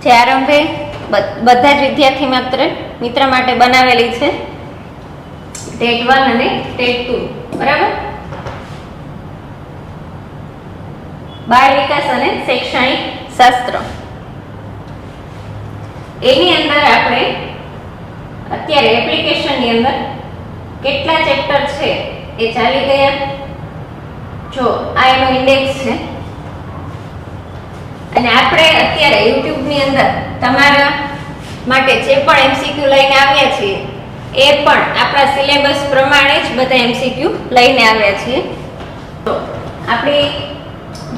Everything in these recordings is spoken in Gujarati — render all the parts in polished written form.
જે આરંભે બધા જ વિદ્યાર્થી મિત્ર માટે બનાવેલી છે, ટેટ 1 અને ટેટ 2, બરાબર. બાળ વિકાસ અને શૈક્ષણિક શાસ્ત્ર, એની અંદર આપણે અત્યારે એપ્લિકેશનની અંદર કેટલા ચેપ્ટર છે એ ચાલી ગયા. જો આ એનો ઇન્ડેક્સ છે અને આપણે અત્યારે યુટ્યુબની અંદર તમારા માટે જે પણ એમસીક્યુ લઈને આવ્યા છીએ એ પણ આપણા સિલેબસ પ્રમાણે જ બધા એમસીક્યુ લઈને આવ્યા છીએ. તો આપણી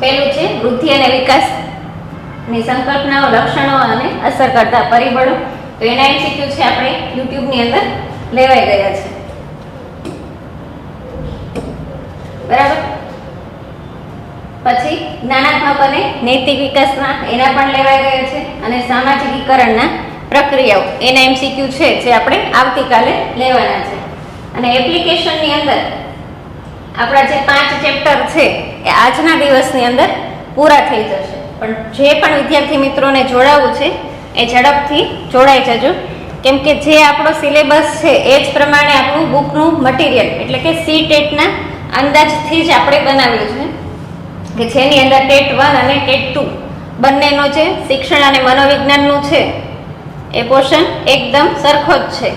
પહેલું છે વૃદ્ધિ અને વિકાસની સંકલ્પનાઓ, લક્ષણો અને અસર કરતા પરિબળો. તો એના એમસીક્યુ છે આપણે યુટ્યુબની અંદર લેવાઈ ગયા છે, બરાબર. પછી જ્ઞાનાત્મક અને નૈતિક વિકાસના એના પણ લેવાઈ ગયા છે, અને સામાજિકીકરણના પ્રક્રિયાઓ એના એમસીક્યુ છે જે આપણે આવતીકાલે લેવાના છે. અને એપ્લિકેશનની અંદર આપણા જે 5 ચેપ્ટર છે એ આજના દિવસની અંદર પૂરા થઈ જશે. પણ જે પણ વિદ્યાર્થી મિત્રોને જોડાવવું છે એ ઝડપથી જોડાઈ જજો, કેમ કે જે આપણો સિલેબસ છે એ જ પ્રમાણે આપણું બુકનું મટીરિયલ એટલે કે સીટેટના અંદાજથી જ આપણે બનાવ્યું છે, કે જેની અંદર ટેટ 1 અને ટેટ 2 બંનેનો જે શિક્ષણ અને મનોવિજ્ઞાનનું છે એ પોર્શન એકદમ સરખો જ છે.